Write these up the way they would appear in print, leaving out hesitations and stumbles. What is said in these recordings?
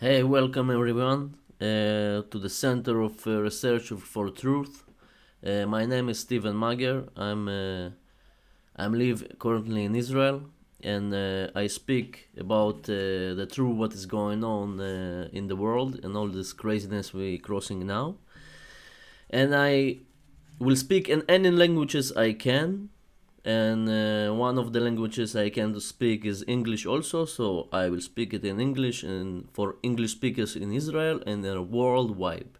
Hey, welcome everyone to the Center of Research for Truth. My name is Steven Mager. I'm live currently in Israel, and I speak about the truth what is going on in the world and all this craziness we crossing now. And I will speak in any languages I can, and one of the languages I can speak is English also, so I will speak it in English and for English speakers in Israel and worldwide.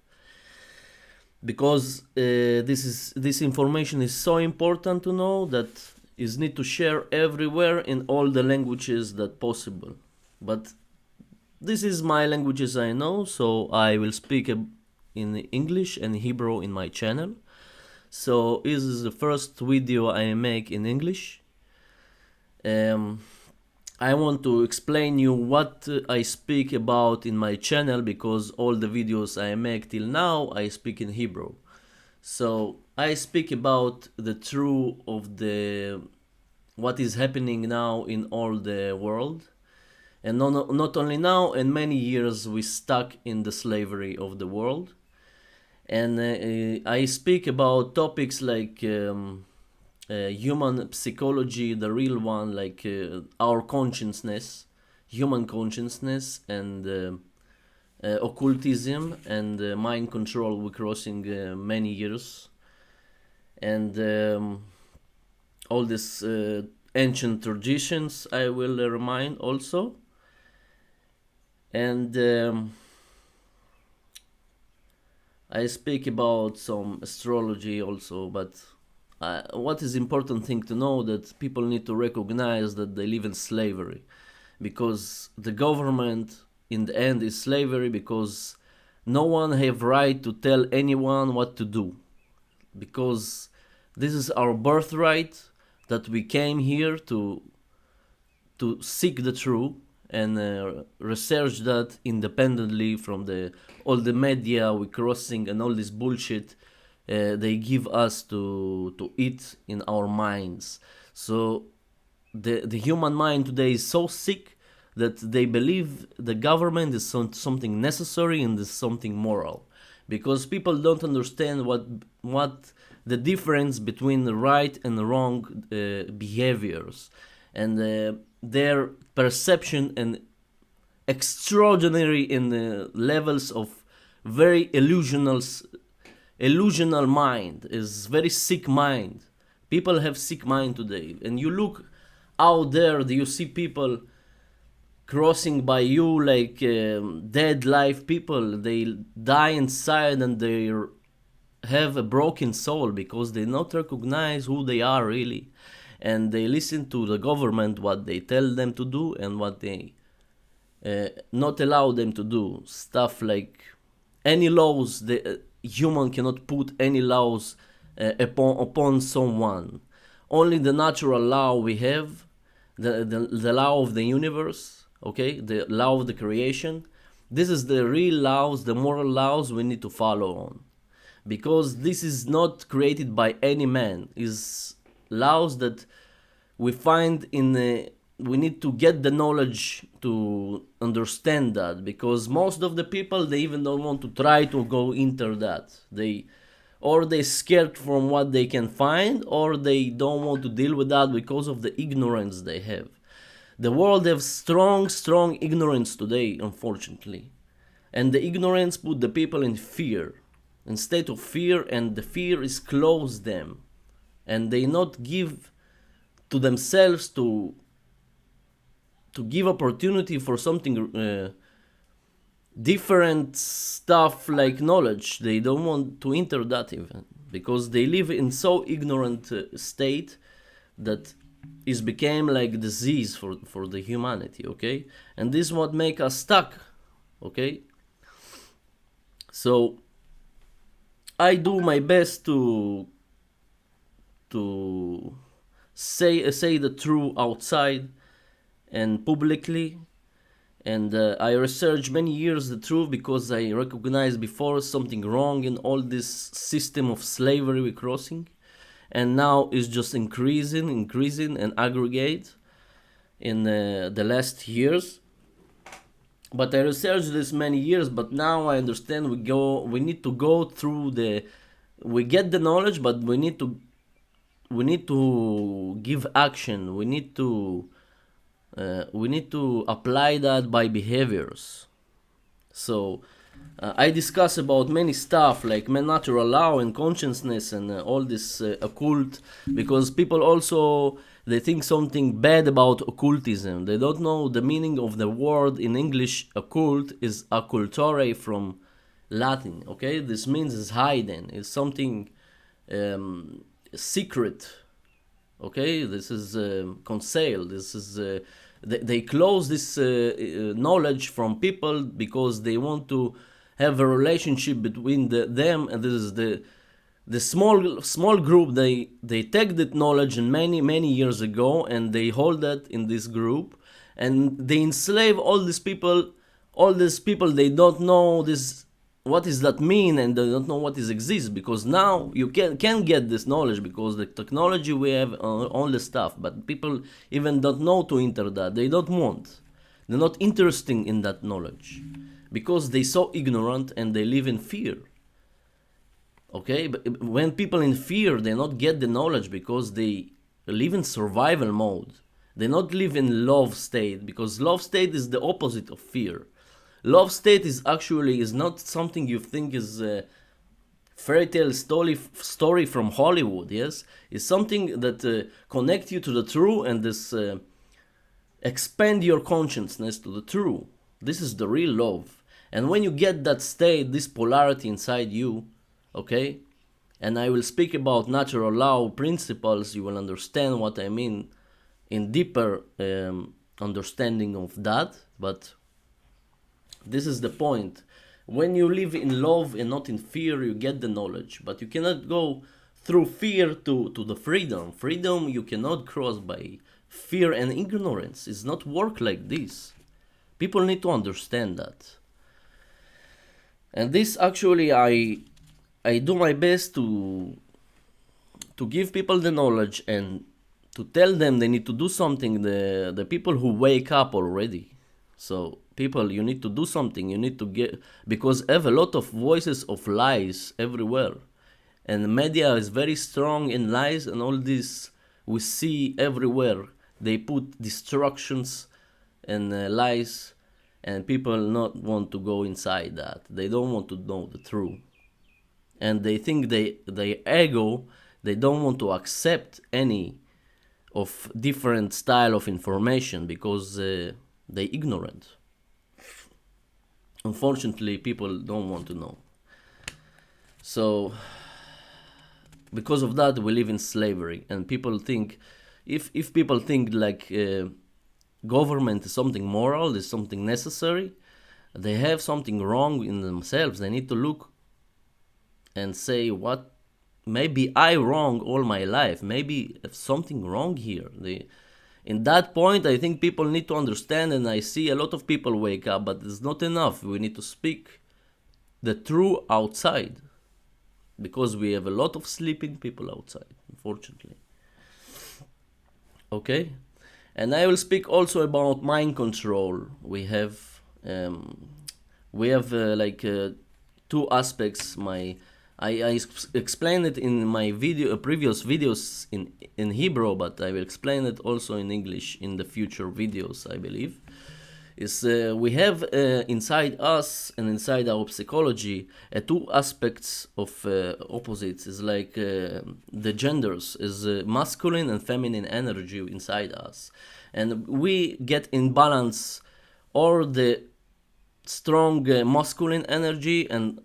Because this information is so important to know that is need to share everywhere in all the languages that possible. But this is my languages I know, so I will speak in English and Hebrew in my channel. So this is the first video I make in English. I want to explain you what I speak about in my channel, because all the videos I make till now I speak in Hebrew. So I speak about the truth of the what is happening now in all the world, and not only now, and many years we stuck in the slavery of the world. And I speak about topics like human psychology, the real one, like our consciousness, human consciousness, and occultism and mind control. We're crossing many years, and all these ancient traditions I will remind also. And I speak about some astrology also, but what is important thing to know that people need to recognize that they live in slavery, because the government in the end is slavery, because no one have right to tell anyone what to do, because this is our birthright, that we came here to seek the truth and research that independently from all the media we crossing and all this bullshit they give us to eat in our minds. So the human mind today is so sick that they believe the government is something necessary and is something moral, because people don't understand what the difference between the right and the wrong behaviors, and their perception and extraordinary in the levels of very illusional mind is very sick mind. People have sick mind today, and you look out there, do you see people crossing by you like dead live people? They die inside and they have a broken soul because they not recognize who they are really, and they listen to the government what they tell them to do and what they not allow them to do. Stuff like any laws, the human cannot put any laws upon someone. Only the natural law we have, the law of the universe, okay, the law of the creation. This is the real laws, the moral laws we need to follow on, because this is not created by any man. Is laws that we find in we need to get the knowledge to understand that, because most of the people, they even don't want to try to go into that. They scared from what they can find, or they don't want to deal with that because of the ignorance they have. The world has strong ignorance today, unfortunately, and the ignorance put the people in fear, in state of fear, and the fear is close them, and they not give to themselves to give opportunity for something different stuff like knowledge. They don't want to enter that even, because they live in so ignorant state that is became like disease for the humanity, okay? And this is what make us stuck, okay? So I do my best to say the truth outside and publicly, and I researched many years the truth, because I recognized before something wrong in all this system of slavery we're crossing, and now it's just increasing and aggregate in the last years. But I researched this many years, but now I understand we need to go through we get the knowledge, but we need to give action. We need to apply that by behaviors. So I discuss about many stuff like natural law and consciousness and all this occult, because people also they think something bad about occultism. They don't know the meaning of the word in English. Occult is occultore from Latin. Okay, this means is hidden. It's something um, secret. Okay, this is concealed. This is they close this knowledge from people because they want to have a relationship between them, and this is the small group. They take that knowledge and many years ago, and they hold that in this group, and they enslave all these people. All these people, they don't know this, what does that mean, and they don't know what is exists, because now you can get this knowledge because the technology we have, all the stuff, but people even don't know to enter that. They don't want, they're not interested in that knowledge because they so ignorant and they live in fear. Okay, but when people in fear, they not get the knowledge because they live in survival mode. They not live in love state, because love state is the opposite of fear. Love state is not something you think is a fairy tale story from Hollywood. Yes, it's something that connect you to the true, and this expand your consciousness to the true. This is the real love. And when you get that state, this polarity inside you, okay, and I will speak about natural law principles, you will understand what I mean in deeper understanding of that. But this is the point. When you live in love and not in fear, you get the knowledge. But you cannot go through fear to the freedom. Freedom you cannot cross by fear and ignorance. It's not work like this. People need to understand that. And this actually I do my best to give people the knowledge and to tell them they need to do something. The people who wake up already. So people, you need to do something. You need to get, because I have a lot of voices of lies everywhere, and media is very strong in lies, and all this we see everywhere. They put destructions and lies, and people not want to go inside that. They don't want to know the truth, and they think they ego. They don't want to accept any of different style of information because they ignorant. Unfortunately, people don't want to know. So because of that, we live in slavery, and people think, if people think like government is something moral, is something necessary, they have something wrong in themselves. They need to look and say, what, maybe I wrong all my life, maybe something wrong here. In that point, I think people need to understand, and I see a lot of people wake up, but it's not enough. We need to speak the truth outside, because we have a lot of sleeping people outside, unfortunately. Okay? And I will speak also about mind control. We have two aspects. I explained it in my previous videos in Hebrew, but I will explain it also in English in the future videos, I believe. We have inside us and inside our psychology two aspects of opposites. Is like the genders, is masculine and feminine energy inside us, and we get in balance or the strong masculine energy and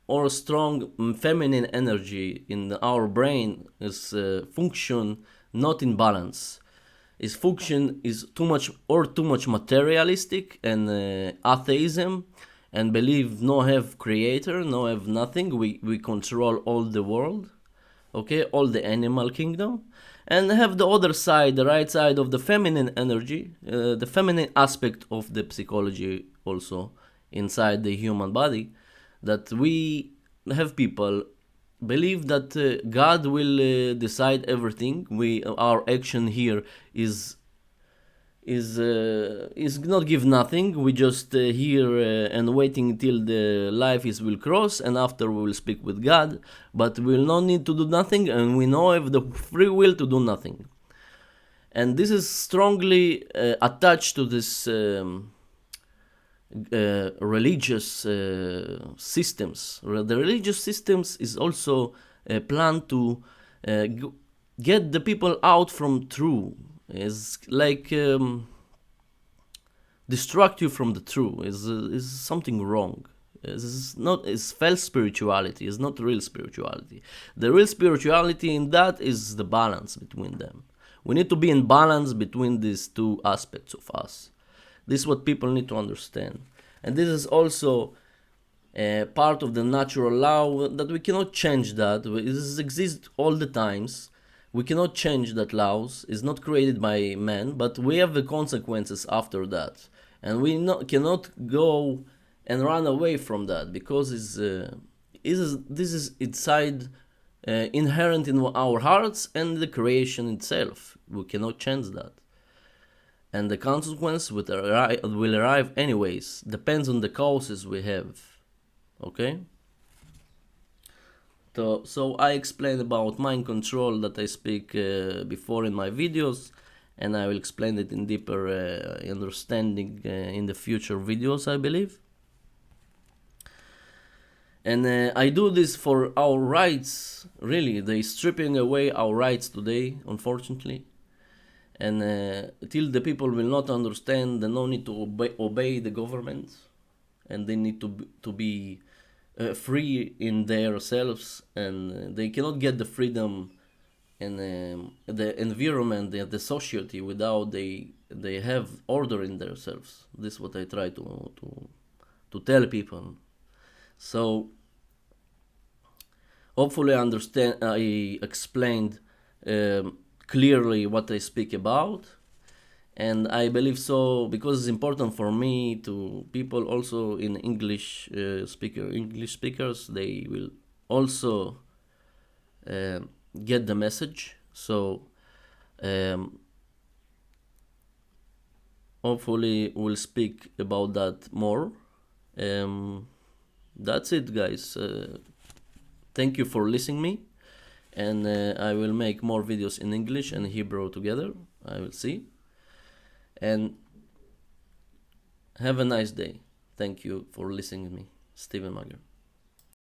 or strong feminine energy in our brain is function not in balance. Its function is too much materialistic and atheism, and believe no have creator, no have nothing. We control all the world, okay, all the animal kingdom, and have the other side, the right side of the feminine energy, the feminine aspect of the psychology also inside the human body, that we have people believe that God will decide everything. Our action here is is not give nothing. We just here and waiting till the life is will cross, and after we will speak with God. But we will not need to do nothing, and we know have the free will to do nothing. And this is strongly attached to this religious systems. The religious systems is also a plan to get the people out from truth. Is like distract you from the truth. Is something wrong. It's false spirituality. It's not real spirituality. The real spirituality in that is the balance between them. We need to be in balance between these two aspects of us. This is what people need to understand. And this is also part of the natural law that we cannot change that. It exists all the times. We cannot change that laws. It's not created by man, but we have the consequences after that. And we cannot go and run away from that because this is inside, inherent in our hearts and the creation itself. We cannot change that. And the consequence will arrive anyways. Depends on the causes we have. Okay? So I explained about mind control that I speak before in my videos, and I will explain it in deeper understanding in the future videos, I believe. And I do this for our rights. Really, they stripping away our rights today, unfortunately. And till the people will not understand, they no need to obey the government, and they need to be free in themselves, and they cannot get the freedom and the environment, the society, without they have order in themselves. This is what I try to tell people. So hopefully I explained clearly what I speak about. And I believe so because it's important for me to people also in English speakers, they will also get the message. So hopefully we'll speak about that more. That's it, guys. Thank you for listening me, and I will make more videos in English and Hebrew together. I will see. And have a nice day. Thank you for listening to me, Stephen Mager.